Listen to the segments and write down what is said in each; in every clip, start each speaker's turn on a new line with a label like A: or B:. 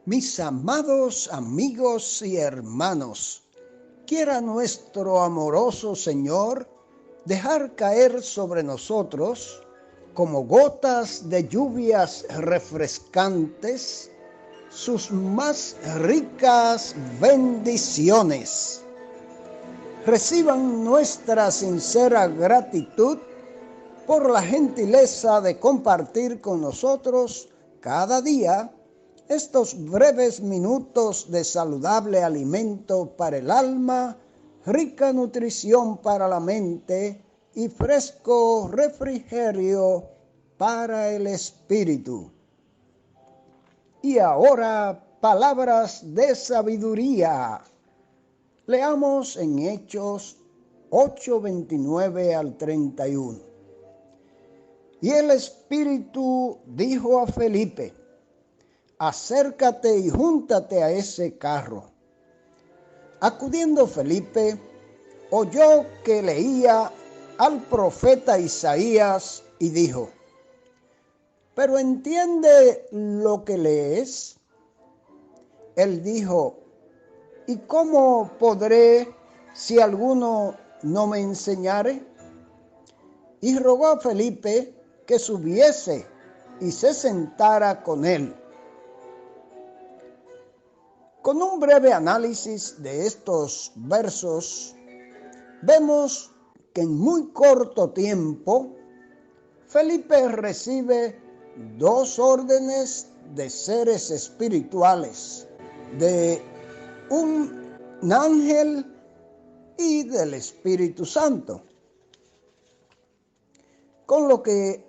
A: Mis amados amigos y hermanos, quiera nuestro amoroso Señor dejar caer sobre nosotros como gotas de lluvias refrescantes sus más ricas bendiciones. Reciban nuestra sincera gratitud por la gentileza de compartir con nosotros cada día estos breves minutos de saludable alimento para el alma, rica nutrición para la mente y fresco refrigerio para el espíritu. Y ahora, palabras de sabiduría. Leamos en Hechos 8:29 al 31. Y el Espíritu dijo a Felipe: acércate y júntate a ese carro. Acudiendo Felipe, oyó que leía al profeta Isaías y dijo: ¿pero entiende lo que lees? Él dijo: ¿y cómo podré si alguno no me enseñare? Y rogó a Felipe que subiese y se sentara con él. Con un breve análisis de estos versos, vemos que en muy corto tiempo Felipe recibe dos órdenes de seres espirituales, de un ángel y del Espíritu Santo. Con lo que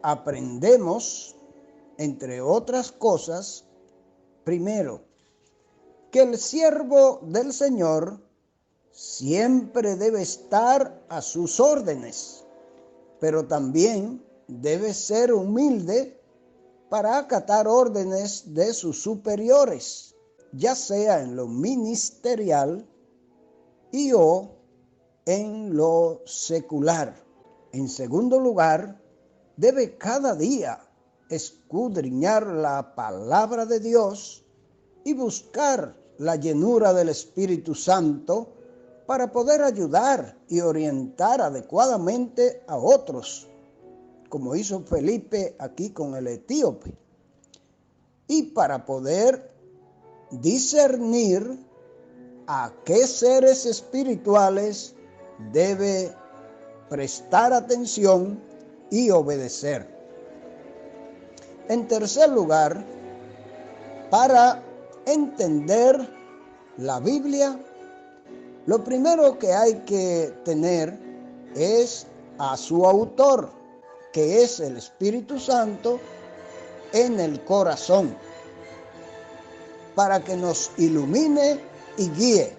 A: aprendemos, entre otras cosas, primero, que el siervo del Señor siempre debe estar a sus órdenes, pero también debe ser humilde para acatar órdenes de sus superiores, ya sea en lo ministerial y o en lo secular. En segundo lugar, debe cada día escudriñar la palabra de Dios y buscar la llenura del Espíritu Santo para poder ayudar y orientar adecuadamente a otros, como hizo Felipe aquí con el etíope, y para poder discernir a qué seres espirituales debe prestar atención y obedecer. En tercer lugar, para entender la Biblia, lo primero que hay que tener es a su autor, que es el Espíritu Santo, en el corazón, para que nos ilumine y guíe.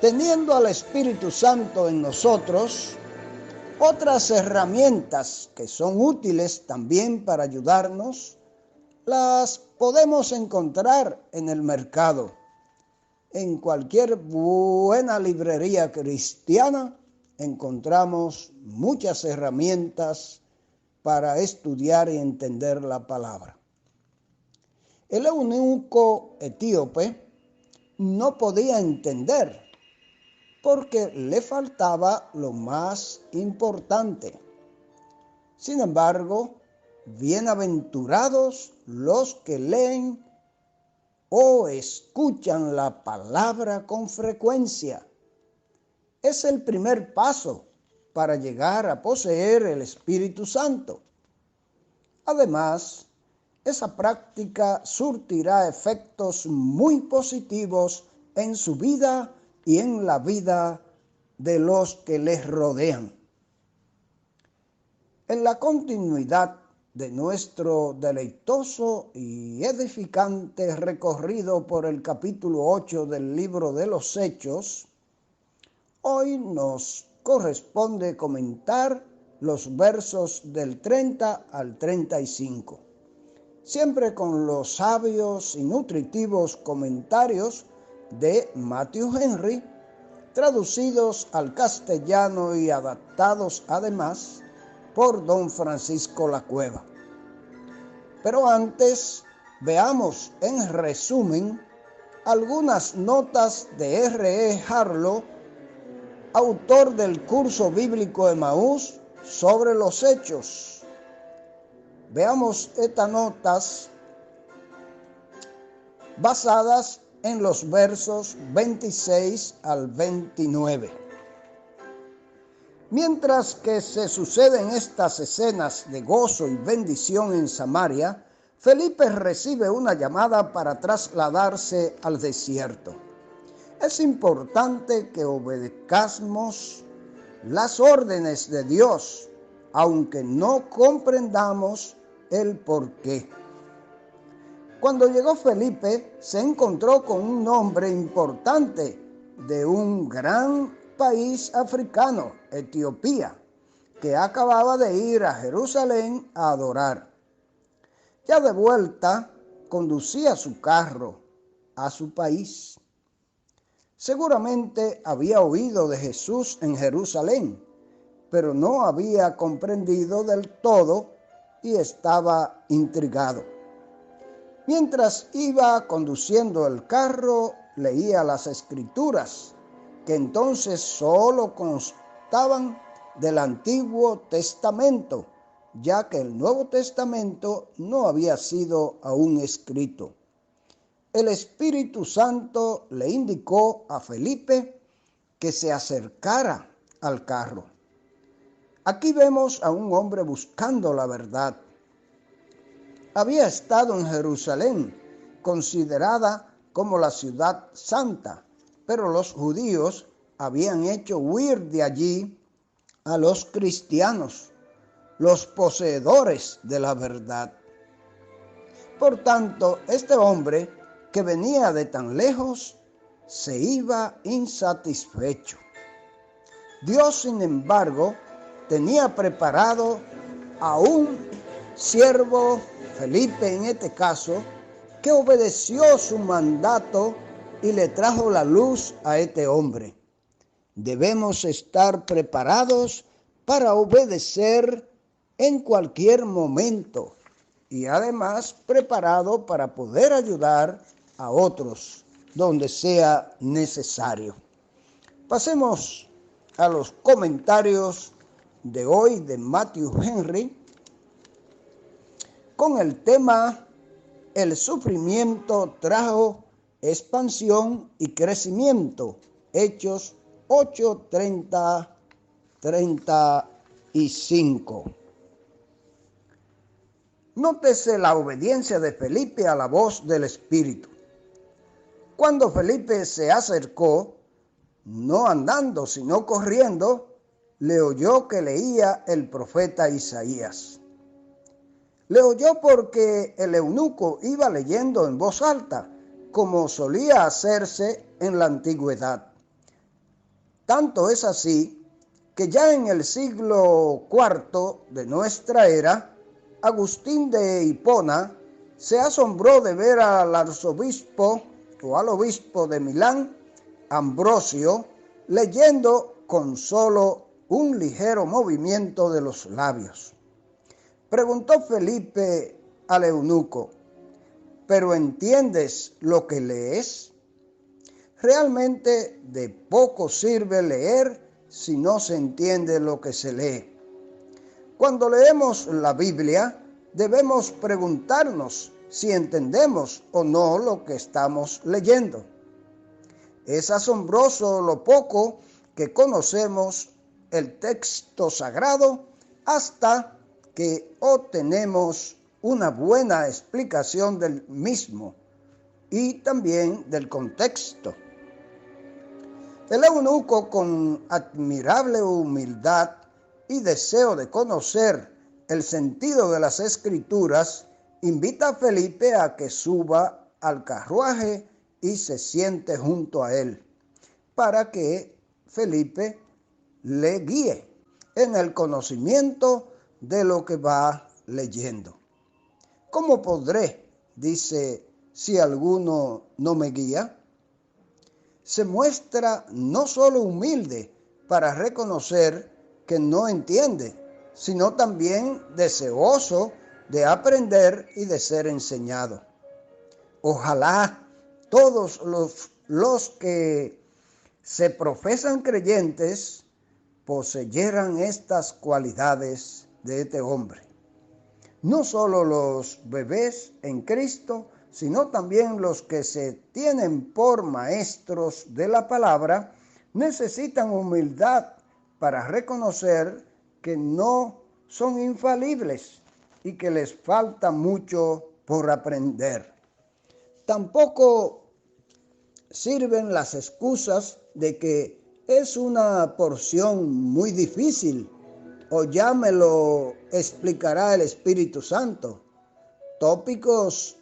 A: Teniendo al Espíritu Santo en nosotros, otras herramientas que son útiles también para ayudarnos, las podemos encontrar en el mercado. En cualquier buena librería cristiana encontramos muchas herramientas para estudiar y entender la palabra. El eunuco etíope no podía entender porque le faltaba lo más importante. Sin embargo, bienaventurados los que leen o escuchan la palabra con frecuencia. Es el primer paso para llegar a poseer el Espíritu Santo. Además, esa práctica surtirá efectos muy positivos en su vida y en la vida de los que les rodean. En la continuidad de nuestro deleitoso y edificante recorrido por el capítulo 8 del libro de los Hechos, hoy nos corresponde comentar los versos del 30 al 35, siempre con los sabios y nutritivos comentarios de Matthew Henry, traducidos al castellano y adaptados además por don Francisco Lacueva. Pero antes veamos en resumen algunas notas de R. Harlow, autor del curso bíblico Emaús sobre los hechos. Veamos estas notas basadas en los versos 26 al 29. Mientras que se suceden estas escenas de gozo y bendición en Samaria, Felipe recibe una llamada para trasladarse al desierto. Es importante que obedezcamos las órdenes de Dios, aunque no comprendamos el porqué. Cuando llegó Felipe, se encontró con un hombre importante de un gran país africano, Etiopía, que acababa de ir a Jerusalén a adorar. Ya de vuelta, conducía su carro a su país. Seguramente había oído de Jesús en Jerusalén, pero no había comprendido del todo y estaba intrigado. Mientras iba conduciendo el carro, leía las Escrituras, que entonces solo constaban del Antiguo Testamento, ya que el Nuevo Testamento no había sido aún escrito. El Espíritu Santo le indicó a Felipe que se acercara al carro. Aquí vemos a un hombre buscando la verdad. Había estado en Jerusalén, considerada como la ciudad santa, pero los judíos habían hecho huir de allí a los cristianos, los poseedores de la verdad. Por tanto, este hombre que venía de tan lejos se iba insatisfecho. Dios, sin embargo, tenía preparado a un siervo, Felipe en este caso, que obedeció su mandato y le trajo la luz a este hombre. Debemos estar preparados para obedecer en cualquier momento y además preparado para poder ayudar a otros donde sea necesario. Pasemos a los comentarios de hoy de Matthew Henry con el tema El sufrimiento trajo expansión y crecimiento. Hechos 8:30-35. Nótese la obediencia de Felipe a la voz del Espíritu. Cuando Felipe se acercó, no andando sino corriendo, le oyó que leía el profeta Isaías. Le oyó porque el eunuco iba leyendo en voz alta, como solía hacerse en la antigüedad. Tanto es así que ya en el siglo IV de nuestra era, Agustín de Hipona se asombró de ver al arzobispo o al obispo de Milán, Ambrosio, leyendo con solo un ligero movimiento de los labios. Preguntó Felipe al eunuco, ¿pero entiendes lo que lees? Realmente de poco sirve leer si no se entiende lo que se lee. Cuando leemos la Biblia, debemos preguntarnos si entendemos o no lo que estamos leyendo. Es asombroso lo poco que conocemos el texto sagrado hasta que obtenemos una buena explicación del mismo y también del contexto. El eunuco, con admirable humildad y deseo de conocer el sentido de las Escrituras, invita a Felipe a que suba al carruaje y se siente junto a él, para que Felipe le guíe en el conocimiento de lo que va leyendo. ¿Cómo podré, dice, si alguno no me guía? Se muestra no solo humilde para reconocer que no entiende, sino también deseoso de aprender y de ser enseñado. Ojalá todos los que se profesan creyentes poseyeran estas cualidades de este hombre. No solo los bebés en Cristo, sino también los que se tienen por maestros de la palabra, necesitan humildad para reconocer que no son infalibles y que les falta mucho por aprender. Tampoco sirven las excusas de que es una porción muy difícil o ya me lo explicará el Espíritu Santo. Tópicos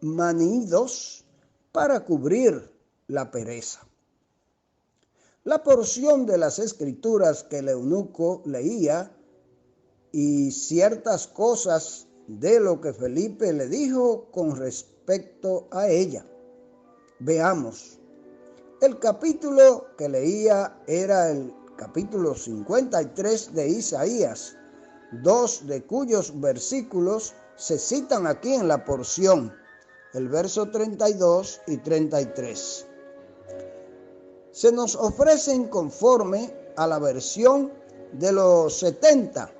A: manidos para cubrir la pereza. La porción de las Escrituras que el eunuco leía y ciertas cosas de lo que Felipe le dijo con respecto a ella. Veamos. El capítulo que leía era el capítulo 53 de Isaías, 2 de cuyos versículos se citan aquí en la porción, el verso 32 y 33. Se nos ofrecen conforme a la versión de los 70,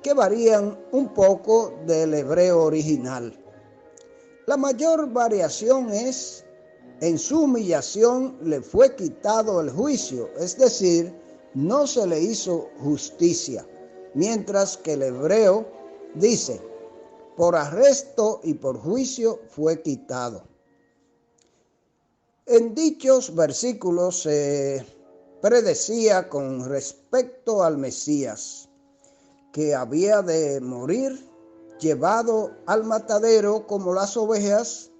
A: que varían un poco del hebreo original. La mayor variación es: en su humillación le fue quitado el juicio, es decir, no se le hizo justicia, mientras que el hebreo dice: por arresto y por juicio fue quitado. En dichos versículos se predecía con respecto al Mesías que había de morir llevado al matadero como las ovejas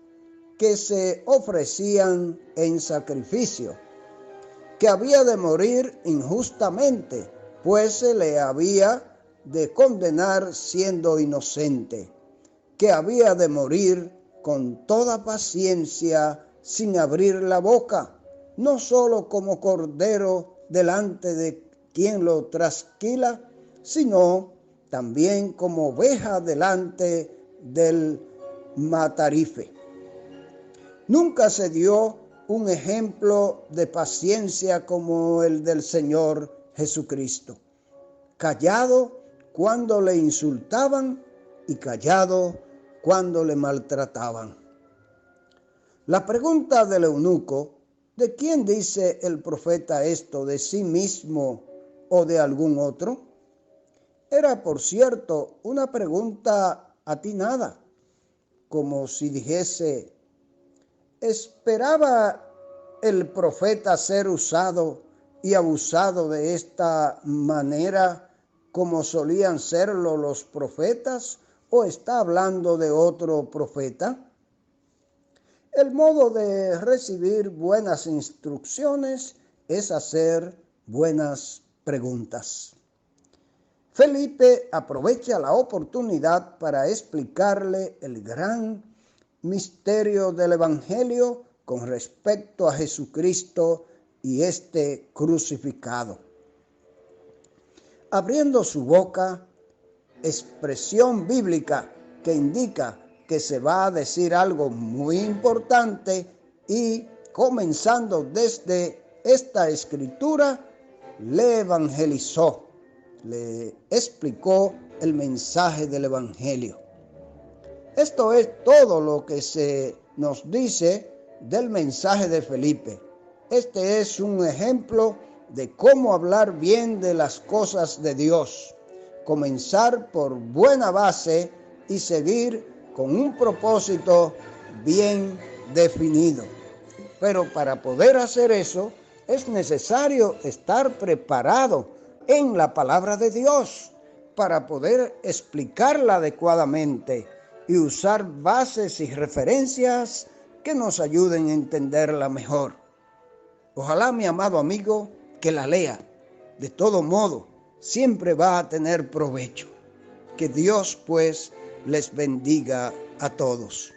A: que se ofrecían en sacrificio, que había de morir injustamente, pues se le había de condenar siendo inocente, que había de morir con toda paciencia sin abrir la boca, no solo como cordero delante de quien lo trasquila, sino también como oveja delante del matarife. Nunca se dio un ejemplo de paciencia como el del Señor Jesucristo. Callado cuando le insultaban y callado cuando le maltrataban. La pregunta del eunuco: ¿de quién dice el profeta esto? ¿De sí mismo o de algún otro? Era, por cierto, una pregunta atinada, como si dijese: ¿esperaba el profeta ser usado y abusado de esta manera como solían serlo los profetas, o está hablando de otro profeta? El modo de recibir buenas instrucciones es hacer buenas preguntas. Felipe aprovecha la oportunidad para explicarle el gran misterio del Evangelio con respecto a Jesucristo y este crucificado. Abriendo su boca, expresión bíblica que indica que se va a decir algo muy importante, y comenzando desde esta escritura, le evangelizó, le explicó el mensaje del Evangelio. Esto es todo lo que se nos dice del mensaje de Felipe. Este es un ejemplo de cómo hablar bien de las cosas de Dios, comenzar por buena base y seguir con un propósito bien definido. Pero para poder hacer eso es necesario estar preparado en la palabra de Dios para poder explicarla adecuadamente y usar bases y referencias que nos ayuden a entenderla mejor. Ojalá, mi amado amigo, que la lea. De todo modo, siempre va a tener provecho. Que Dios, pues, les bendiga a todos.